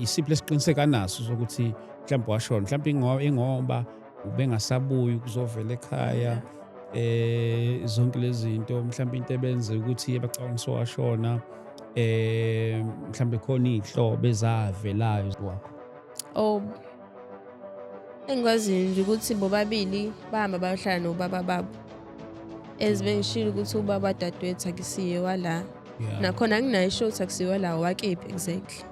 isiphi lesiqiniseka naso sokuthi mhlawumbe washona mhlawumbe ingoba ubengasabuyi ukuzovela ekhaya zonke lezi zinto mhlawumbe into ebenze ukuthi abacabangisa washona mhlawumbe khona izihlobo ezavelayo wakho. Oh, engikwaziyo nje ukuthi bobabili bahamba bayohlala nobaba babo. Ezibengishilo ukuthi ubaba dadewethu akusiye wala. Yeah. Nakhona anginayo ishothi akusiwe la wakephi exactly.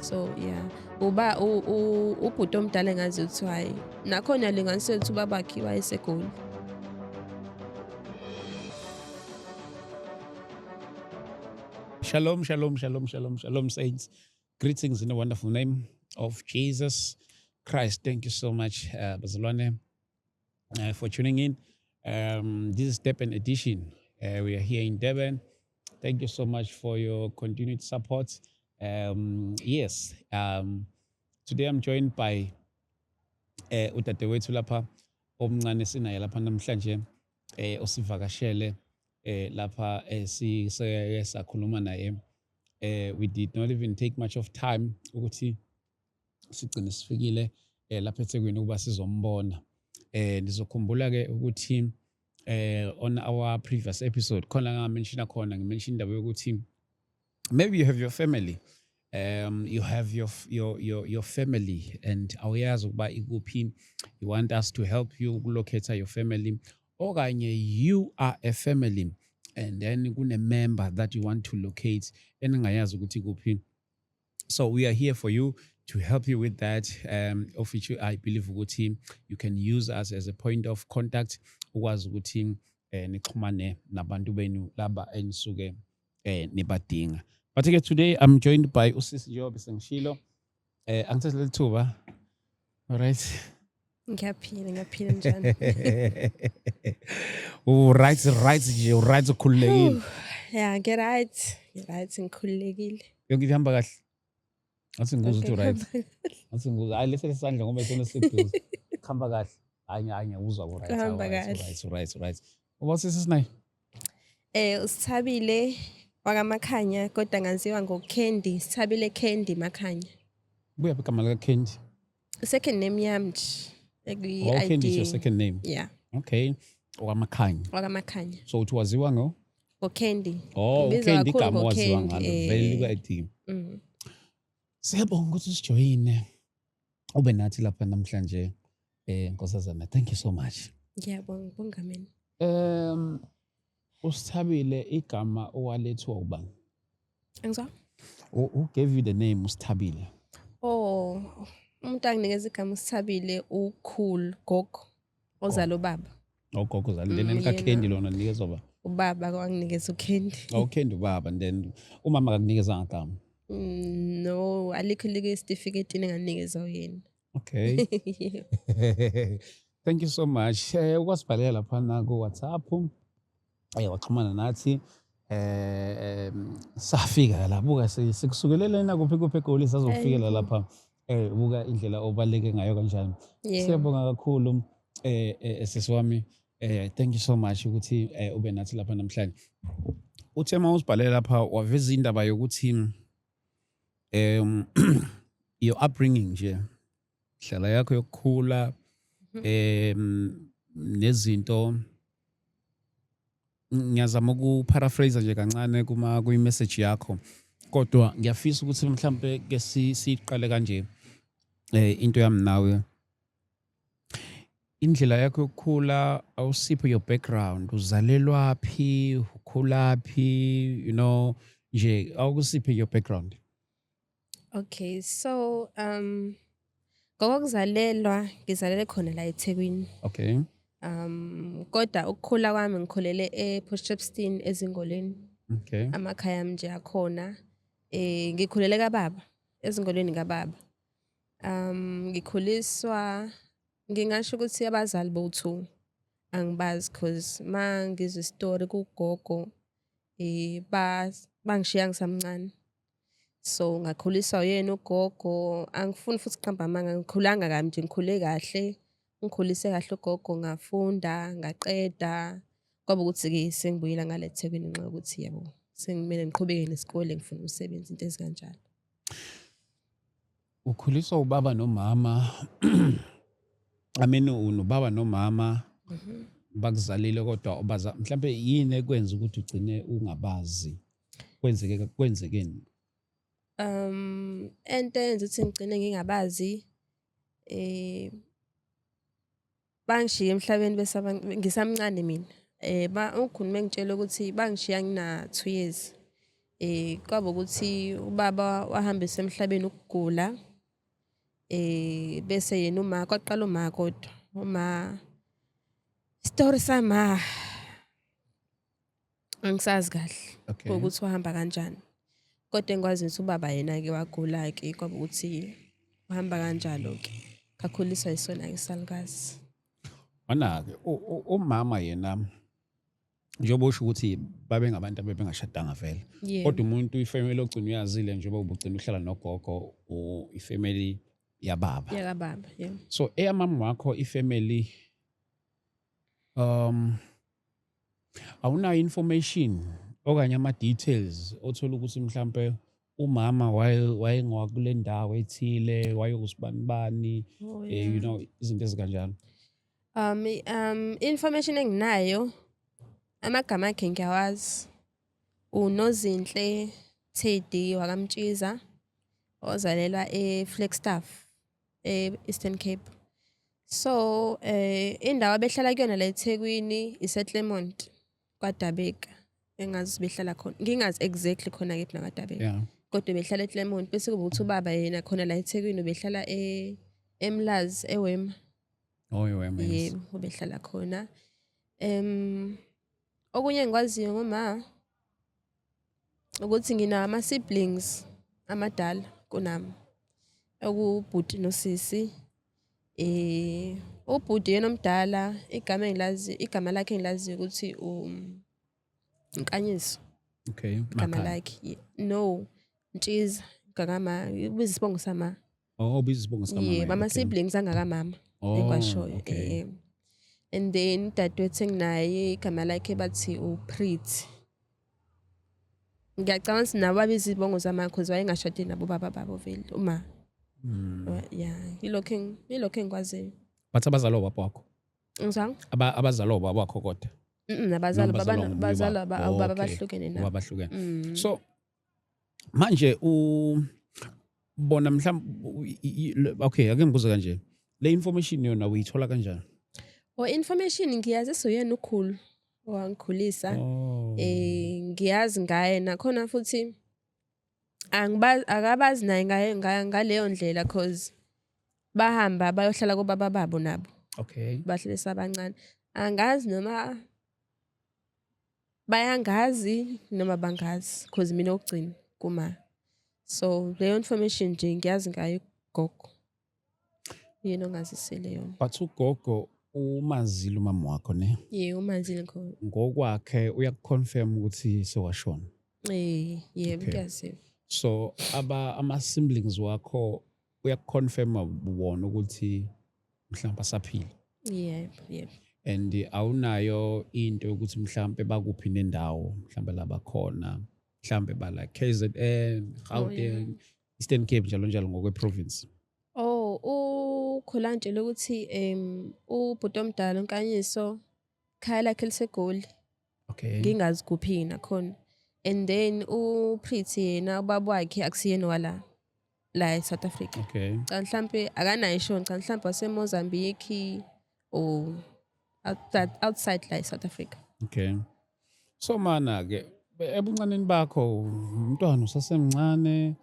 So yeah. Ubhuti omdala engazi ukuthi hayi. Nakhona linganisela ukuthi ubaba wakhe wayeseGoli. Shalom, shalom, shalom, shalom, shalom, saints. Greetings in the wonderful name of Jesus Christ. Thank you so much, Bazalwane, for tuning in. This is Durban edition. We are here in Durban. Thank you so much for your continued support. Yes, today I'm joined by udadewethu lapha omncane sinaye lapha namhlanje osivakashele lapha sakhuluma naye. We did not even take much of time ukuthi sigcine sifikile lapha eThekwini ukuba sizombona. Nizokhumbula ke ukuthi on our previous episode khona ngimention indaba yokuthi maybe you have your family. You have your family and awuyazi ukuba ikuphi. You want us to help you locate your family. Okanye you are a family and then kune member that you want to locate engayazi ukuthi kuphi. So we are here for you to help you with that. Of which I believe ukuthi you can use us as a point of contact ukwazi ukuthi nixhumane nabantu benu laba enisuke nibadinga. But again, today I'm joined by Usisi Job Sengshilo. Angithathe leli thuba. All right. Ngiyaphila njani. Right ukhululekile. Yeah, get right ngikhululekile. Yonke ihamba kahle. Athi ngikuza ukuthi right. Athi ngikuza hayi lesi isandla ngoba isona siduze. Khamba kahle. Hayi uzwa ku right. Right. Uba sisinayi. Usithabile wakamakhanya kodwa ngaziwa ngoCandy, Sithabile Candy Makhanya. Buya igama lika Candy. Second name yami nje. Candy is your second name. Yeah. Okay. Wakamakhanya. So it waziwa ngo? Candy. Candy igama waziwa ngalo. Very good team. Siyabonga ukuthi usijoyine. Ube nathi lapha namhlanje Nkosazana. Thank you so much. Ngiyabonga mina. Usithabile igama owalethwa ubani? Angizwa? Who gave you the name Usithabile? Umuntu anginikeza igama Usithabile ukhulu gogo ozalo baba. Gogo ozalo lena lika Candy lona nikezwa ba? Ubaba kwanginikeza uCandy. Candy ubaba and then umama akakunikeza ngagama. No, alikho like certificate enganikeza yena. Okay. Thank you so much. Ukwasibhalela lapha na ku WhatsApp. Waxhumana nathi safika la buka sikusukelela na kuphi eGoli sazofikela lapha buka indlela obaleke ngayo kanjani. Siyabonga kakhulu sisiwami. Thank you so much ukuthi ube nathi lapha namhlanje. Uthema usibhalela lapha waveza indaba yokuthi your upbringing nje hlala yakho yokukhula nezinto ngiyazama ukuparaphrase nje kancane kwi-message yakho kodwa ngiyafisa ukuthi mhlambe ke siqale kanje into yami nawe indlela yakho yokukhula awusipho your background uzalelwa phi ukhula phi nje awukusiphi your background. Okay, so ngokuzalelwa ngizalele khona la eThekwini. Okay. Kodwa ukukhula kwami ngikhulele ePortshepstone ezingoleni. Okay. Amakhaya ami nje akhona. Ngikhulele kaBaba ezingoleni kaBaba. Ngikhuliswa ngingasho ukuthi abazali bothu angibazi because mangizwe istory kugogo bangishiya ngisamncane. So ngakhuliswa yena ugogo angifuni futhi qamba amanga ngikhulanga kami nje ngikhule kahle. Ngikhulise kahle ugogo ngafunda ngaqeda kwaba ukuthi ke sengibuyela ngale eThekwini nxa ukuthi yabo sengimele ngiqhubeke nesikole ngifuna umsebenzi into ezikanjalo. ukhuliswa ubaba nomama I mean unobaba nomama Mhm. bakuzalile kodwa mhlambe yini ekwenza ukuthi ugcine ungabazi kwenzekeni? Into eyenza ukuthi ngigcine ngingabazi, eh, bangishiya emhlabeni ngisamncane mina. Ukhulu mengitshela ukuthi bangishiya ngina-2 years. Kwaba ukuthi ubaba wahambisa emhlabeni ukugula, bese yena kwaqala uma kodwa. Isitori sama angisazi kahle Okay. ukuthi wahamba kanjani. Kodwa engikwaziyo ukuthi ubaba yena-ke wagula-ke kwaba ukuthi uhamba kanjalo-ke. Ngakhuliswa yisona-ke isalukazi. Mana-ke umama yena njengoba usho ukuthi babengabantu abebengashadanga vele. Yebo. Kodwa umuntu ifamily ogcina uyazile njengoba ubugcina uhlala nogogo ifamily yababa. Yakababa, yebo. So eyamama wakho ifamily awunayo information okanye ama-details othola ukuthi mhlampe umama wayengowakule ndawo ethile wayengusibani Oh, you know izinto ezikanjalo. Information enginayo, amagama akhe ngiyawazi. uNozinhle Teddy wakaMtshiza, ozalelwa eFlagstaff, Eastern Cape. So indawo abehlala kuyona la eThekwini iseClermont kwaDabeka. Engazi behlala khona, ngingazi exactly khona kephi nakwaDabeka. Yeah. Kodwa behlala eClermont bese kuba ukuthi ubaba yena khona la eThekwini behlala eMlazi eWema. Oh yes. Yebo, ubehlala khona. Okunye engikwaziyo ngoma ukuthi ngina siblings amadala kunami. Okubhuti nosisi. Ubhuti yena omdala igama lakhe engilaziyo ukuthi Nkanyiso. Okay. Igama Makhaya. lakhe. No, Mtshiza ngakama ubiza isibongo sama. Oh, ubizisibongo sikamama. Yebo, ama Okay. siblings angakamama. Oh, Engiwashoyo. okay. And then dadewethu enginaye igama lakhe bathi uPreet. Ngiyacabanga ukuthi nabo babiza izibongo zama because wayengashadile nabo baba babo vele uma. Yeah, ilokho engikwaziyo. Bathi abazalwa baba wakho. Ngizang? Abazalwa baba wakho kodwa. Nabazali Noma baba bazalwa ngomunye bazalwa ubaba. ubaba Okay. bahlukene nabo. Ubaba bahlukene. Mm. So manje bona okay, ake ngibuze kanje. Le information yona uyithola kanjani? Information ngiyazi uyena ukhulu owangikhulisa. Oh. Ngiyazi ngaye nakhona futhi akabazi naye ngaleyo ndlela cause bahamba bayohlala kubaba babo nabo. Okay. Bahlelisa abancane. Angazi noma bayangazi noma bangazi cause mina ukugcina kuma. So leyo information nje ngiyazi ngayo gogo. Yena ongazisele yona. But ugogo umazile umama wakho ne? Yebo, umanzile khona. Ngokwakhe uyakuconfirm ukuthi sewashona. Yebo, Okay. ngiyazi. So ama siblings wakho uyakuconfirm wona ukuthi mhlawumbe asaphila. Yebo. And awunayo into ukuthi mhlawumbe bakuphi nendawo mhlawumbe laba khona mhlawumbe bala KZN, Gauteng, Eastern Cape njalo ngokwe province. Ukhulantshela ukuthi ubhuti omdala uNkanyiso khaya lakhe liseGoli. Okay. Ngingazi kuphi nakhona. And then uPreet yena ubaba wakhe akusiyena wala eSouth Africa. Okay. Cha mhlambe akanayo ishona, cha mhlambe waseMozambique or outside la eSouth Africa. Okay. So mana ke ebuncaneni bakho umntwana usasemncane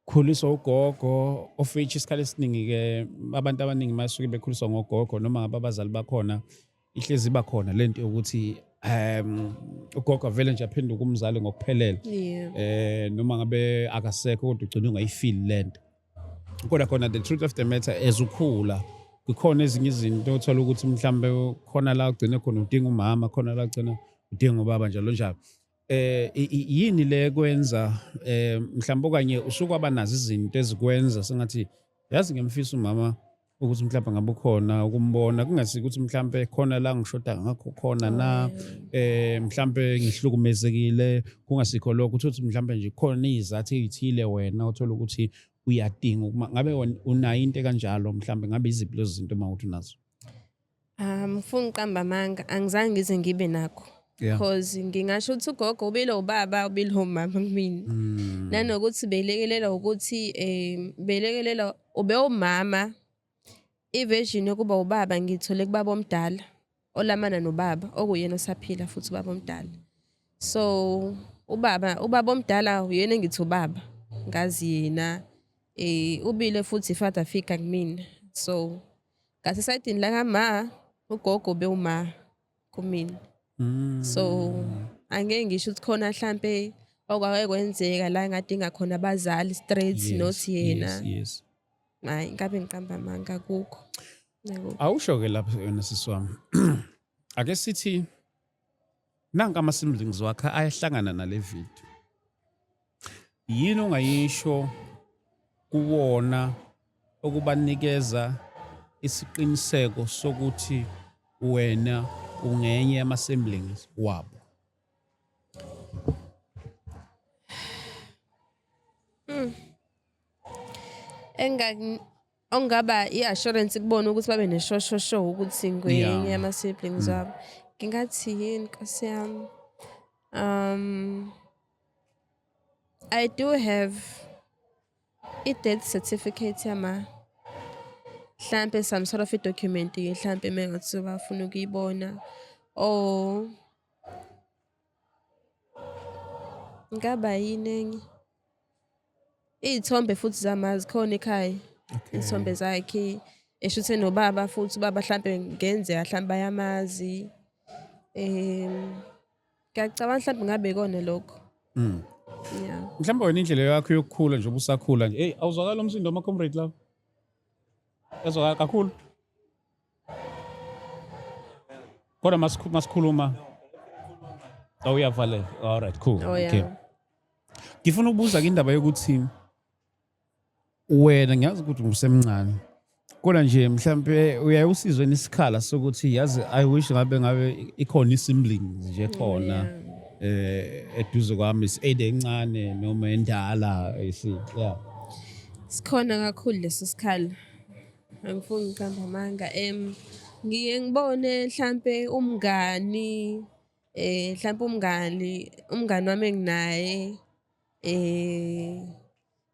khuliswa ugogo of which isikhathi esiningi ke abantu abaningi masuke bekhuliswa ngogogo noma ngabe abazali bakhona ihlezi bakhona lento ukuthi ugogo vele nje aphenduka umzali ngokuphelele. Yeah. Noma ngabe akasekho kodwa ugcina ungayifeel lento. Kodwa khona the truth of the matter ezukhula kukhona ezinye izinto othola ukuthi mhlambe khona la ugcine khona udinga umama khona la ugcina udinga ubaba njalo. Yini le kwenza mhlambe okanye usukwaba nazo izinto ezikwenza sengathi yazi ngimfisa umama ukuthi mhlawumbe ngabe ukhona ukumbona kungasiki ukuthi mhlawumbe khona la ngishoda ngakho khona na mhlawumbe ngihlukumezekile kungasikho lokho ukuthi mhlawumbe nje khona izathu ezithile wena uthola ukuthi uyadinga ngabe unayo into kanjalo mhlawumbe ngabe iziphi lezo zinto mawuthi unazo Ngifuna uqamba amanga angizange ngize ngibe nakho because ngingasho ukuthi ugogo ubile ubaba ubile umama kumina nanokuthi belekelela ukuthi belekelela ube umama iversion yokuba ubaba ngithole kubaba omdala olamana nobaba okuyena osaphila futhi ubaba omdala so ubaba omdala uyena engithi ubaba ngazi yena ubile futhi father figure kumina so ngase sayidini la kama ugogo bewuma kumina so angeke ngisho ukuthi khona mhlambe okwake kwenzeka la ngadinga khona abazali straight nothi yena yes hayi ngabe ngiqamba amanga kukho awusho ke lapha yona siswami ake sithi nanka ama siblings wakhe ayahlangana nale video yini ongayisho kuwona okubanikeza isiqiniseko sokuthi wena ungenye ama siblings wabo ongaba i-assurance kubona ukuthi babe neshosho ukuthi ngwenye ama siblings wabo ngingathi yini Nkosi yami I do have i-death certificate yama mhlambe some sort of a document mhlambe mengathi bafuna ukuyibona ngaba yini izithombe futhi zamazi khona ekhaya izithombe zakhe eshuthe nobaba futhi baba mhlambe ngenzeka mhlambe ayamazi ngiyacabanga mhlambe ngabe kona lokho yeah mhlawumbe wena indlela yakho yokukhula nje ubusakhula nje hey awuzwakala umsindo wama comrade lapha ezwakala kakhulu kodwa masikhuluma awuyavala all right cool okay ngifuna ukubuza ke indaba yokuthi wena ngiyazi ukuthi usemncane kodwa nje mhlambe uyayusizwe nesikhala sokuthi yazi I wish ngabe ikhona isiblings nje khona eduze kwami iside encane noma endala yeah sikhona kakhulu leso sikhala angifuni ukuhamba amanga ngiye ngibone mhlambe umngani mhlambe umngani wami enginaye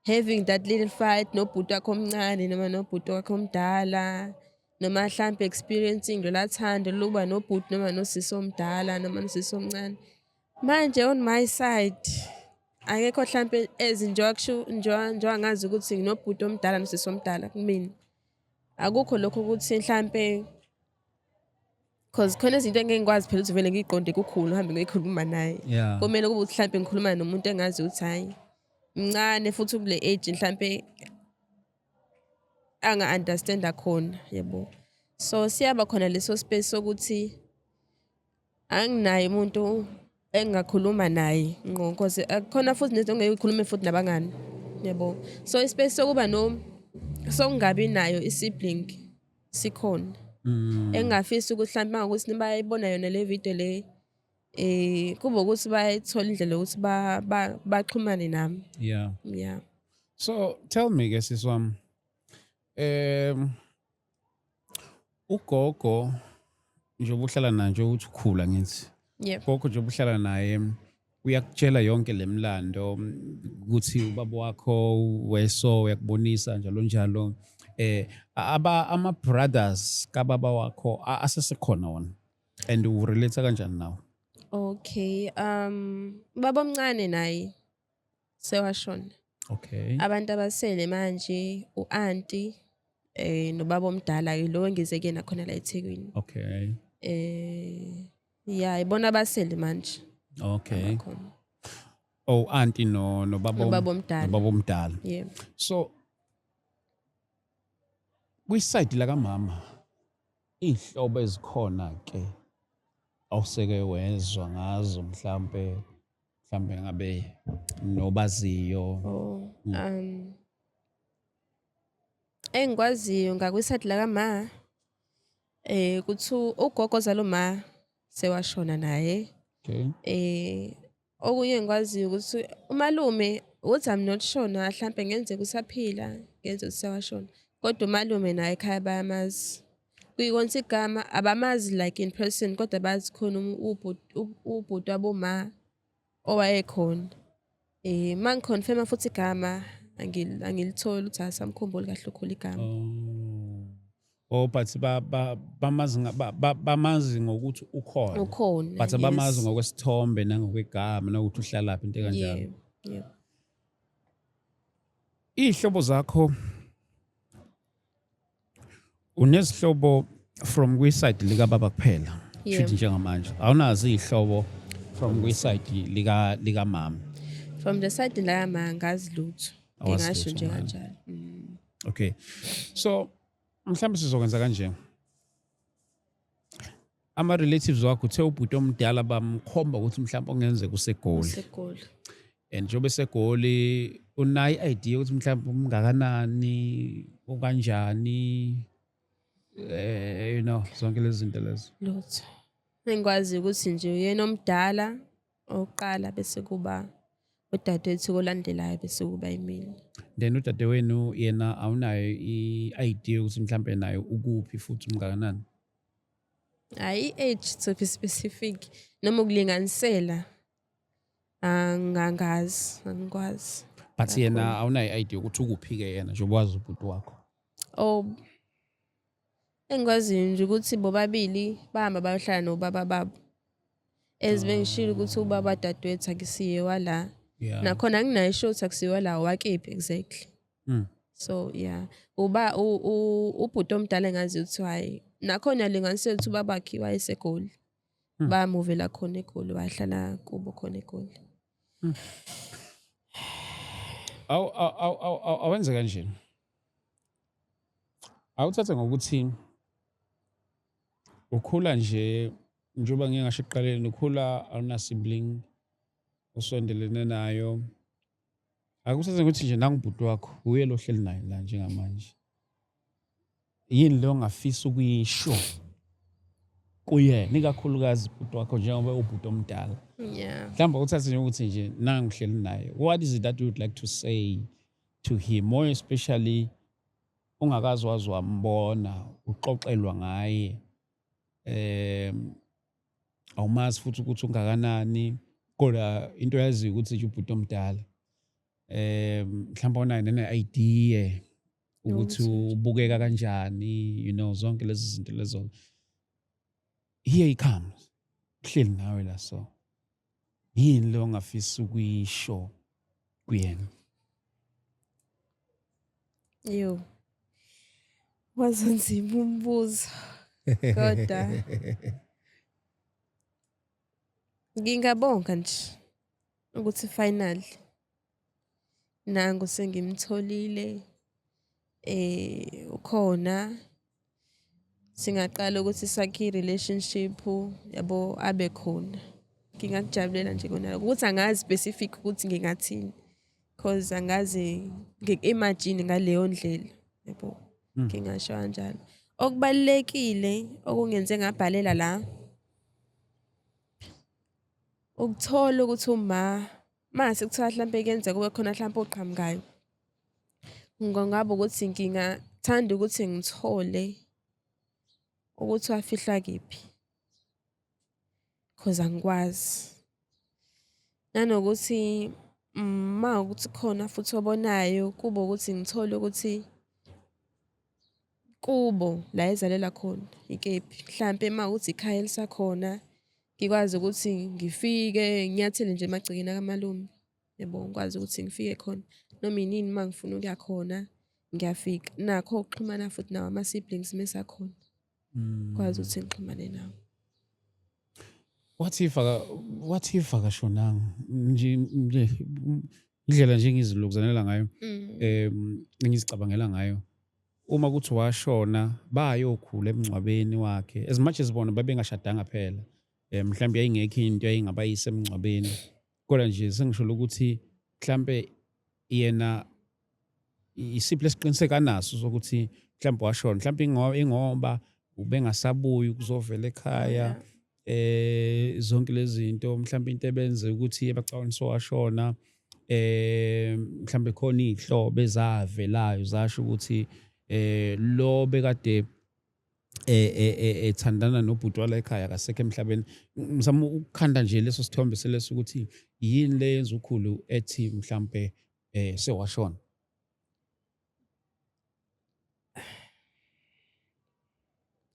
having that little fight nobhuti wakhe omncane noma nobhuti wakhe omdala noma mhlambe experiencing lo lathando lokuba nobhuti noma nosisi omdala noma nosisi omncane manje on my side akekho mhlambe njengoba ngazi ukuthi nginobhuti omdala nosisi omdala kumina akukho lokho ukuthi mhlambe because khona izinto engeke ngikwazi phela ukuthi vele ngiqonde kukhulu uhambe ngikhuluma naye kumele kube ukuthi mhlambe ngikhuluma nomuntu engazi ukuthi hayi mncane futhi kule age mhlambe anga understand khona yebo so siyaba khona leso space sokuthi anginayo umuntu engakhuluma naye ngqo because akukhona futhi nezinto ongeke ukhulume futhi nabangani yebo so ispace sokuba sokungabi nayo isibling sikhona engafisi ukuthi mhlambe mangakuthi nibayibona yona le video le kuba ukuthi bayithola indlela ukuthi baxhumane nami yeah so tell me ke siswami ugogo njengoba uhlala naye nje ukuthi ukhula ngithi gogo njengoba uhlala naye uyakutshela yonke lemlando ukuthi ubaba wakho weso uyakubonisa njalo ama brothers kababa wakho asesekhona wona and urelate kanjani nawo okay baba omncane naye sewashona okay abantu abasele manje uanti nobaba omdala ke lo engizeke nakhona la eThekwini okay yeah ibona abasele manje okay auntie no baba omdala yeah so kwiside la kamama ihlobo ezikhona ke awuseke wezwa ngazo mhlambe ngabe nobaziyo Engikwaziyo ngakwiside lakama, kuthi ugogo ozala uma sewashona naye. Okay. Okunye engikwaziyo ukuthi umalume ukuthi I'm not sure na hlampe kungenzeka usaphila, kungenzeka ukuthi sewashona. Kodwa umalume naye ekhaya bayamazi. Kuyikona ukuthi igama abamazi like in person kodwa bazi khona ubhuti waboma owayekhona. Mangikhonfirma futhi igama angilitholi ukuthi asamkhumbuli kahle ukhula igama. But bamazi ngokuthi ukhona. Ukhona. But abamazi ngokwesithombe nangokwegama nokuthi uhlalaphi into kanjalo. Yebo. Ihlobo zakho unezihlobo from kwiside lika baba kuphela. Futhi njengamanje awunazi ihlobo from kwiside lika mama. From the side la mama ngazi lutho. Ngingasho nje kanjalo. Okay. So mhlawumbe sizokwenza kanje. Ama relatives wakho uthe ubhuti omdala bamkhomba ukuthi mhlawumbe ongenzeka usegoli. And njobe segoli unayi idea ukuthi mhlawumbe umngakanani okanjani zonke lezi zinto lezo. Lutho. Engikwazi ukuthi nje uyena omdala oqala bese kuba udadewethu kolandelayo bese kuba yimina. Then udadewenu yena awunayo i-idea ukuthi mhlawumbe nayo ukuphi futhi umngakanani? Hayi age to be specific noma ukulinganisela angikwazi. But yena awunayo idea ukuthi ukuphi ke yena njengoba wazi ubhuti wakho. Engikwazi nje ukuthi bobabili bahamba bayohlala nobaba babo. Ezibengishilo ukuthi ubaba dadewethu akusiye wala. Nakhona nginayo short akusiwe la wakephi exactly. So yeah. Ubhuti omdala engazi ukuthi hayi nakhona linganisela ukuthi ubabakhe wayesegoli. Bamuvela khona eGoli wahlala kubo khona eGoli. Awenze kanje. Awuthathe ngokuthi ukhula nje njoba ngingasho eqaleni ukhula awuna sibling usondelene nayo. Akuthathe ukuthi nje nangubhuti wakho uye lo hleli naye la njengamanje. Yini lo ngafisa ukuyisho kuye nikakhulukazi ubhuti wakho njengoba ubhuti omdala. Mhlawumbe uthathe nje ukuthi nje nangihleli naye. What is it that you would like to say to him, more especially ungakazi wazi wambona uxoxelwa ngaye? Awumazi futhi ukuthi ungakanani kodwa into yazi ukuthi nje ubhuti omdala. Mhlawumbe unayo nene-idea ukuthi ubukeka kanjani, zonke lezi zinto lezo. Here he comes. Kuhleli nawe la so. Yini lo ngafisa ukuyisho kuyena? Wazonzima umbuzo. Kodwa ngingabonga nje ukuthi finally nangu sengimtholile ukhona singaqala ukuthi sakhe relationship yabo abe khona. Ngingakujabulela nje kona ukuthi angazi specific ukuthi ngingathini because angazi ngik-imagine ngaleyo ndlela yabo. Ngingasho kanjalo. Okubalekile okungenze ngabhalela la ukuthola ukuthi mase kuthiwa mhlambe kuyenzeka kube khona mhlambe oqhamukayo. Ngingaba ukuthi ngingathanda ukuthi ngithole ukuthi wafihla kephi because angikwazi. Nanokuthi ukuthi khona futhi obonayo kuba ukuthi ngithole ukuthi kubo la ezalela khona ikephi. Mhlambe ukuthi ikhaya elisakhona ngikwazi ukuthi ngifike nginyathele nje emagcekeni akamalume. Yebo ngikwazi ukuthi ngifike khona noma inini mangifuna ukuya khona ngiyafika. Nakho ukuxhumana futhi nawo ama siblings mesakhona. Kwazi ukuthi ngixhumane nawo. What if akashonanga nje indlela nje ngizilukuzanela ngayo ngizicabangela ngayo uma kuthi washona bayokhula emncwabeni wakhe as much as bona babengashadanga phela mhlawumbe yayingekho into yayingabayise emncwabeni kodwa nje sengisho ukuthi mhlawumbe yena isiphi lesiqiniseka naso sokuthi mhlawumbe washona mhlawumbe ingoba ubengasabuyi ukuzovela ekhaya zonke lezi zinto mhlawumbe into ebenze ukuthi abacabanga washona mhlawumbe khona izihlobo ezavelayo zasho ukuthi lo bekade ethandana nobhuti wala ekhaya akasekho emhlabeni. Ngizama ukukhanda nje leso sithombe seleso ukuthi yini le yenza ukhulu ethi mhlawumbe sewashona.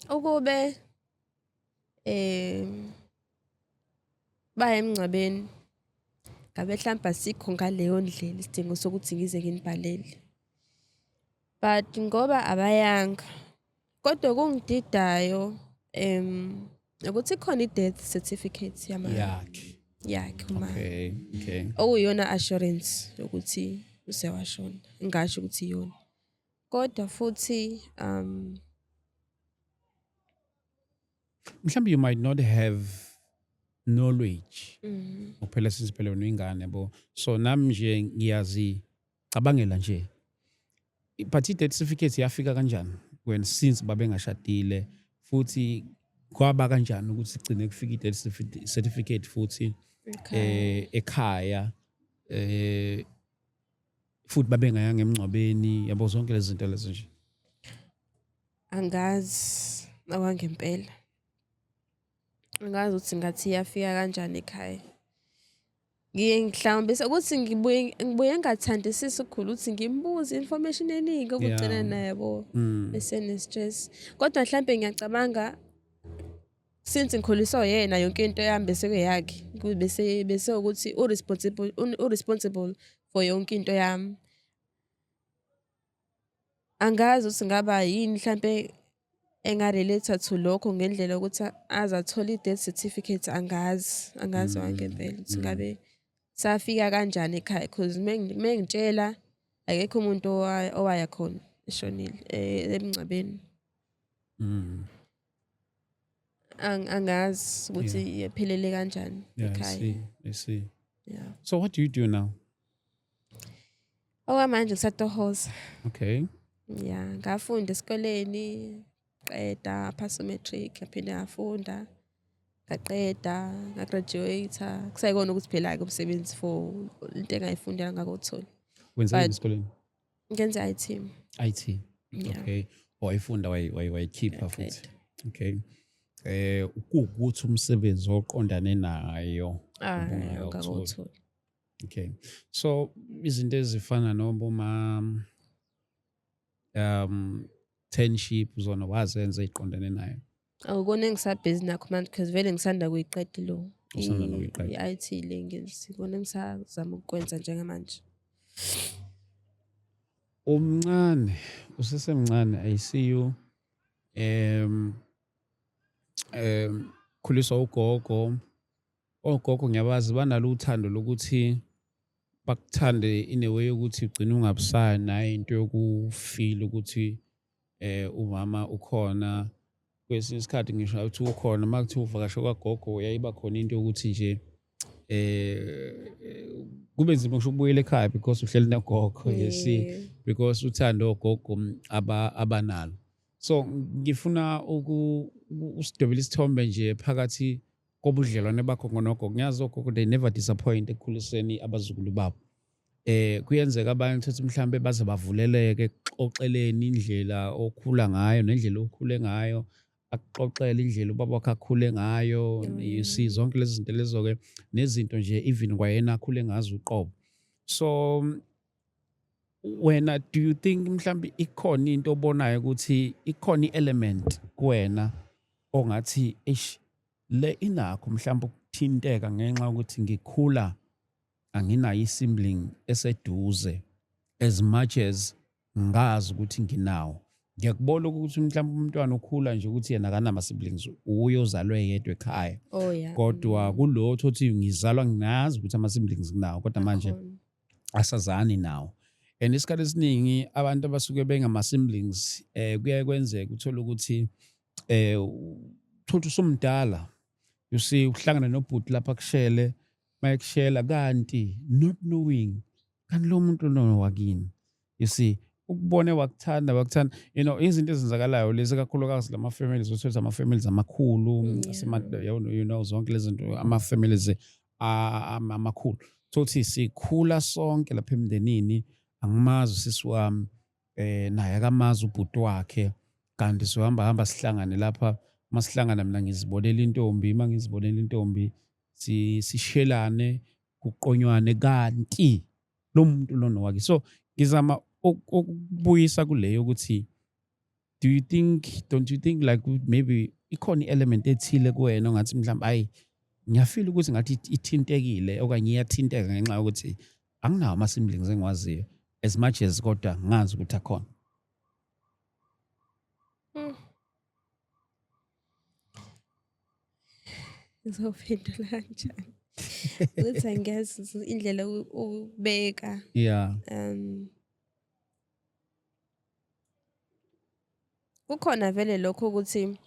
Ukube baya emngcwabeni ngabe mhlawumbe asikho ngaleyo ndlela isidingo sokuthi ngize nginibhalele, but ngoba abayanga kodwa kungididayo ukuthi khona i-death certificate yakhe uma Okay. okuyiyona assurance yokuthi usewashona, ngisho ukuthi iyona, kodwa futhi Mhlawumbe you might not have knowledge ukuphela since phela uyingane yabo, so nami nje ngiyazicabangela nje but i-death certificate yafika kanjani when since babengashadile futhi kwaba kanjani ukuthi sigcine kufika i-death certificate futhi ekhaya futhi babengayanga emngcwabeni yabo, zonke lezi zinto lezi nje angazi awangempela, angazi ukuthi ngathi yafika kanjani ekhaya. Mhlawumbe ukuthi ngibuye ngathandisisi ukukhulu ukuthi ngimbuze information eningi okugcina naye yabo bese ne-stress, kodwa mhlawumbe ngiyacabanga since ngikhuliswa yena yonke into yami bese kuyakhe bese ukuthi u-responsible for yonke into yami. Angazi ukuthi ngaba yini mhlawumbe engarelate to lokho ngendlela ukuthi aze athole i-death certificate, angazi wangempela ukuthi ngabe safika kanjani ekhaya, because mengitshela akekho umuntu owaya khona eshonile emngcwabeni. Angazi ukuthi yaphelele kanjani ekhaya. I see. Yeah. So what do you do now? Okwamanje ngisatohoza. Okay. Yeah, ngafunda esikoleni, qeda phasa matric, ngaphinde ngafunda, ngaqeda, ngagraduate, kusayikona ukuthi phela-ke umsebenzi for into engayifundela ngakuthola. Wenzeni esikoleni? Ngenza IT. IT. Yeah. Okay. Wayifunda wayikhipha futhi. Okay. Ukuthi umsebenzi oqondane nayo ngakuthola. Okay. So izinto ezifana noma internship zona wazenza iqondane nayo. Awukona engisabhizi nakho manje because vele ngisanda kuyiqeda lo. Usanda nokuyiqeda. I-IT le ngisikona ngisazama ukwenza njengamanje. Umncane, usesemncane, I see you khuliswa ugogo. Ogogo ngiyabazi banalo uthando lokuthi bakuthande in a way ukuthi ugcine ungabusana naye into yokufeel ukuthi umama ukhona. Kwesinye isikhathi ngisho ukuthi ukhona makuthi uvakasha kwagogo yayiba khona into yokuthi nje kube nzima ngisho ukubuyela ekhaya because uhleli nogogo, you see, because uthando ogogo abanalo. So ngifuna usidobela isithombe nje phakathi kobudlelwane bakho ngogogo. Ngiyazi ogogo they never disappoint ekukhuliseni abazukulu babo. Kuyenzeka abantu ukuthi mhlambe baze bavuleleke xoxeleni indlela okhula ngayo nendlela okhule ngayo, akuxoxele indlela ubaba wakhe akhule ngayo, you see zonke lezi zinto lezo ke nezinto nje even kwayena akhule ngazo uqobo. So wena do you think mhlambe ikhona into obonayo ukuthi ikhona i-element kuwena ongathi le inakho mhlambe ukuthinteka ngenxa ukuthi ngikhula anginayo isibling eseduze as much as ngazi ukuthi nginawo? Ngiyakubona ukuthi mhlawumbe umntwana ukhula nje ukuthi yena akanama siblings, uye ozalwe yedwa ekhaya. Oh yeah. Kodwa kulotho uthi ngizalwa nginazi ukuthi ama siblings nginawo kodwa manje asazani nawo. And isikhathi esiningi abantu abasuke bengama siblings kuyaye kwenzeka uthola ukuthi thola usumdala, you see, uhlangana nobhuti lapha kushele, mayekushela kanti not knowing kanti lo muntu lo wakini, you see, ukubone wakuthanda you know izinto ezenzakalayo lezi kakhulukazi lama families othethe ama families amakhulu you know zonke lezi zinto ama families amakhulu sothi sikhula sonke lapha emndenini angimazi sisi wami naye akamazi ubhuti wakhe kanti sohamba sihlangane lapha masihlangana mina ngizibonela intombi mangizibonela intombi sishelane kuqonywane kanti lo muntu lona wake so ngizama ukubuyisa kuleyo ukuthi don't you think like maybe ikhona element ethile kuwena ongathi mhlawumbe ayi ngiyafeel ukuthi ngathi ithintekile okanye iyathinteka ngenxa yokuthi anginawo ama siblings engiwaziyo as much as kodwa ngazi ukuthi akhona. Ngizophendula kanjani ukuthi angeze indlela ubeka Yeah. kukhona vele lokho ukuthi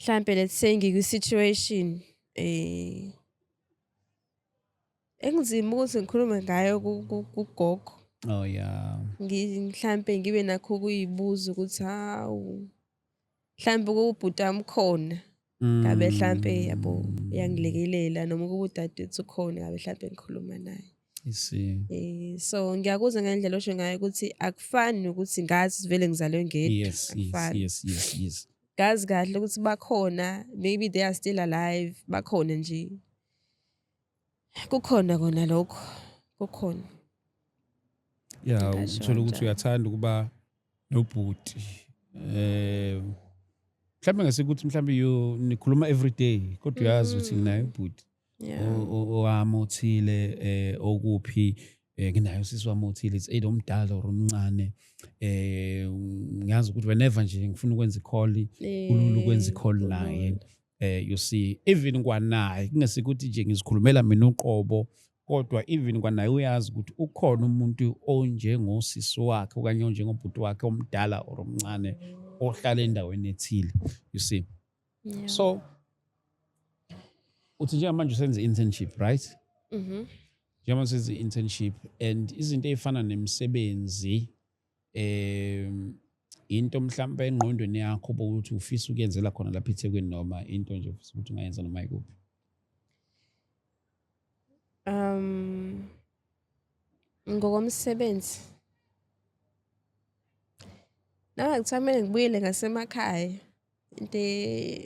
mhlambe let's say ngikwi-situation engizima ukuthi ngikhulume ngayo kugogo. Oh yeah. Mhlambe ngibe nakho ukuyibuza ukuthi hawu mhlambe kubhuti wami khona ngabe mhlambe yabo uyangilekelela noma ukuba udadewethu khona ngabe mhlambe ngikhuluma naye. I see. So ngiyakuzwa ngendlela osho ngayo ukuthi akufani ukuthi ngazi vele ngizalwe ngedwa. Yes. Ngazi kahle ukuthi bakhona, maybe they are still alive, bakhona nje. Kukhona kona lokho, kukhona. Yeah, Ngingasho uthola ukuthi kanjalo. uyathanda ukuba nobhuti. Mhlawumbe ngesikuthi mhlawumbe nikhuluma every day kodwa uyazi ukuthi nginayo ubhuti Yeah. owami othile okuphi nginayo sisi wami othile it's either omdala or omncane ngiyazi ukuthi whenever nje ngifuna ukwenza i-call kulula ukwenza i-call naye you see even kwanaye kungesikuthi nje ngizikhulumela mina uqobo kodwa even kwanaye uyazi ukuthi ukhona umuntu onjengosisi wakhe okanye onjengobhuti wakhe omdala or omncane ohlala endaweni ethile you see. Yeah. So uthi njengamanje usenza internship right? Njengoba usenza internship and izinto ezifana nemisebenzi into mhlawumbe engqondweni yakho ukuthi ufisa ukuyenzela khona lapha eThekwini noma into nje ufisa ukuthi ungayenza noma ikuphi. Ngokomsebenzi nawe kuthamele ngibuyele ngasemakhaya into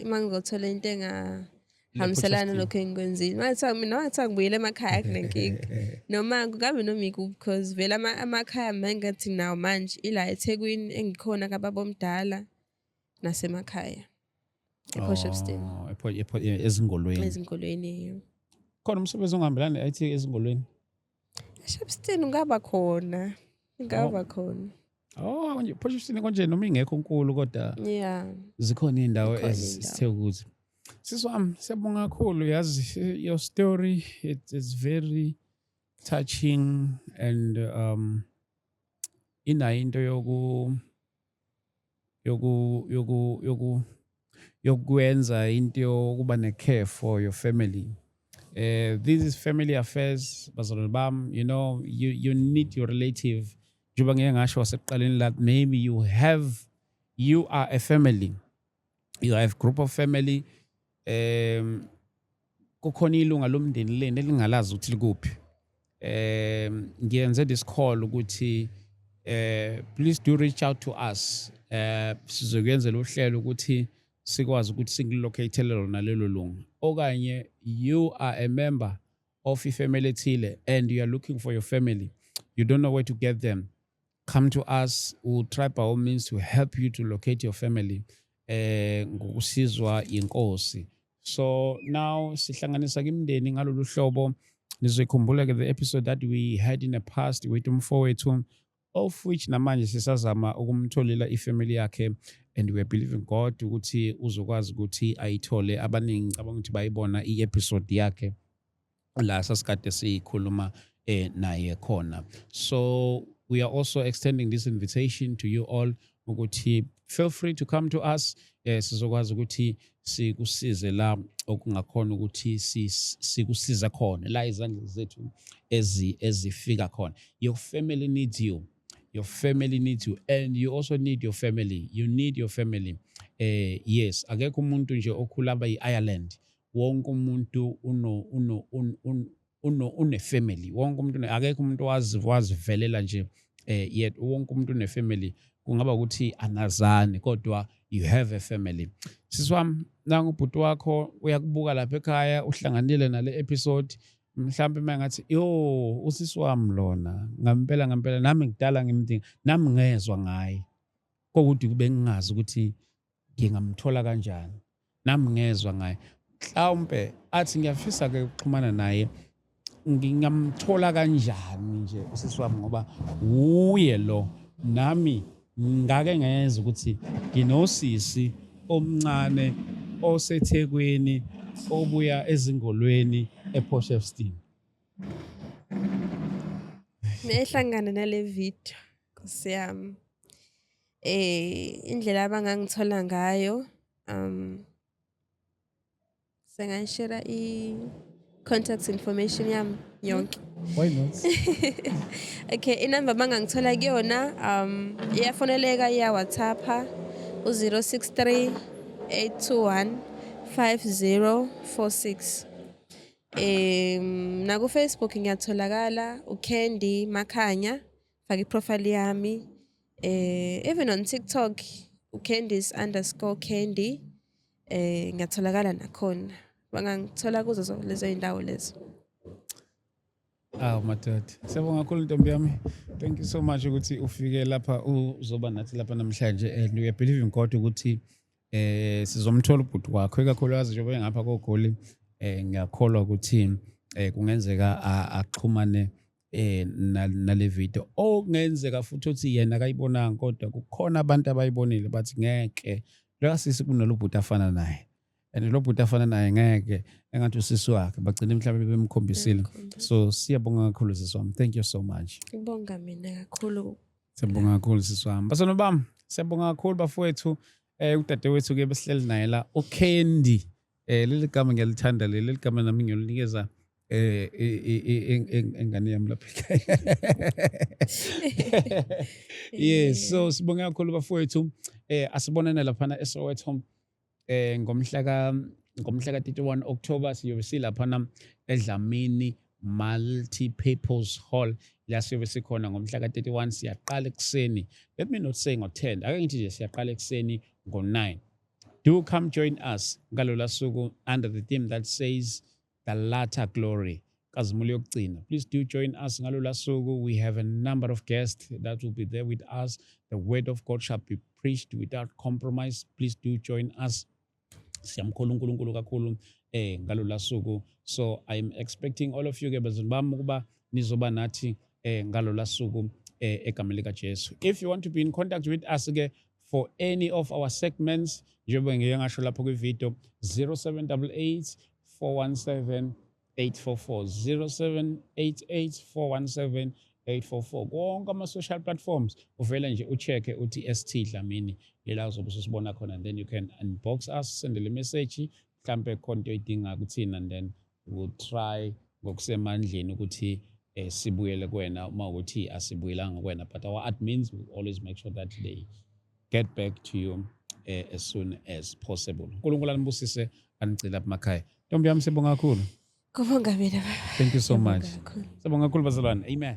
mangizothola into engahambiselana lokho engikwenzile ngathi ngibuyele emakhaya akunenkinga noma kungabe noma ikuphi because vele amakhaya mangathi nawo manje ila eThekwini engikhona kababa omdala nasemakhaya ePortshepstone Ezingolweni. ezinkolweni Khona umsebenzi ongahambelana ne-IT ezingolweni? ePortshepstone ngaba khona khona. Oh nje Portshepstone konje noma ingekho enkulu kodwa Yeah. zikhona indawo Zikhona ezisithe ukuthi sisi wami siyabonga kakhulu yazi your story it is very touching and inayo into yokwenza into yokuba ne-care for your family. This is family affairs bazalwane bami you know you need your relative njengoba ngeke ngasho wasekuqaleni la maybe you are a family, you have group of family kukhona ilunga lomndeni leni elingalazi ukuthi likuphi. Ngiyenze this call ukuthi please do reach out to us sizokuyenzela uhlelo ukuthi sikwazi ukuthi singilocate lona lelo lunga okanye you are a member of ifamily ethile and you are looking for your family, you don't know where to get them, come to us, we'll try by all means to help you to locate your family ngokusizwa inkosi. So now sihlanganisa kimndeni ngalolu hlobo nizokhumbula the episode that we had in the past with umfowethu of which namanje sisazama ukumtholela ifamily yakhe and we are believing God ukuthi uzokwazi ukuthi ayithole. Abaningi ngicabanga ukuthi bayibona i-episode yakhe la sasikade sikhuluma naye khona. So we are also extending this invitation to you all ukuthi feel free to come to us sizokwazi ukuthi sikusize la okungakhona ukuthi sikusiza khona la izandla zethu ezifika khona. Your family needs you. Your family needs you, and you also need your family. You need your family. Yes, akekho umuntu nje okhula i-Ireland. Wonke umuntu une family. Wonke umuntu akekho umuntu wazivelela nje yet wonke umuntu une family. Kungaba ukuthi anazani kodwa you have a family. Siswami nangu ubhuti wakho uyakubuka lapha ekhaya uhlanganile nale episode mhlawumbe mangathi yo usisi wami lona ngampela nami ngidala ngimdinga nami ngezwe ngaye kokuthi kube ngingazi ukuthi ngingamthola kanjani nami ngezwe ngaye mhlawumbe athi ngiyafisa ke ukuxhumana naye ngingamthola kanjani nje usisi wami ngoba uye lo nami ngake ngeze ukuthi nginosisi omncane oseThekwini obuya ezingolweni ePortshepstone. Mehlangana nale video Nkosi indlela abangangithola ngayo sengayishare i-contact information yami yonke. Why not? Okay, inamba abangangithola kuyona iyafoneleka iya-WhatsApp u-063 821 5046. Naku Facebook ngiyatholakala uCandy Makhanya, faka iprofile yami. Even on TikTok uCandice_Candy ngiyatholakala nakhona. Bangangithola kuzo lezo indawo lezo. Madoda. Siyabonga kakhulu ntombi yami. Thank you so much ukuthi ufike lapha uzoba nathi lapha namhlanje and we believe in God ukuthi sizomthola ubhuti wakho ikakhulukazi njengoba ngapha koGoli ngiyakholwa ukuthi kungenzeka axhumane nale video okungenzeka futhi uthi yena akayibonanga kodwa kukhona abantu abayibonile bathi ngeke lo sisi kunolubhuti afana naye and lo bhuti afana naye ngeke engathi usisi wakhe bagcina mhlawumbe bemkhombisile so siyabonga kakhulu sisi wami thank you so much ngibonga mina kakhulu siyabonga kakhulu sisi wami basona bami siyabonga kakhulu bafowethu udadewethu ke besihleli naye la uCandy leli gama ngiyalithanda leli gama nami ngiyolinikeza engane yami lapha ekhaya yes so sibonga kakhulu bafowethu asibonane lapha eSoweto ngomhla ka 31 October siyobe silapha eDlamini Multi-Purpose Hall la siyobe sikhona ngomhla ka 31 siyaqala ekseni let me not say ngo10 ake ngithi nje siyaqala ekseni ngo9 do come join us ngalola suku under the theme that says the latter glory kazimulo yokugcina please do join us ngalola suku we have a number of guests that will be there with us the word of God shall be preached without compromise please do join us siyamkhulu uNkulunkulu kakhulu ngalola suku so I'm expecting all of you ke bazalwane bami ukuba nizoba nathi ngalola suku egameni lika Jesu if you want to be in contact with us ke for any of our segments njengoba ngiyangasho lapho kwi-video 0788 417 844 0788 417 844 konke ama-social platforms uvela nje ucheck-e uthi ST Dlamini yela uzobe usibona khona and then you can inbox us sendele message mhlambe khona into idinga kuthina and then we'll try ngokusemandleni ukuthi sibuyele kuwena uma ukuthi asibuyelanga kuwena but our admins will always make sure that they get back to you as soon as possible uNkulunkulu anibusise anicile lapha emakhaya ntombi yami sibonga kakhulu kubonga mina thank you so much sibonga kakhulu bazalwane amen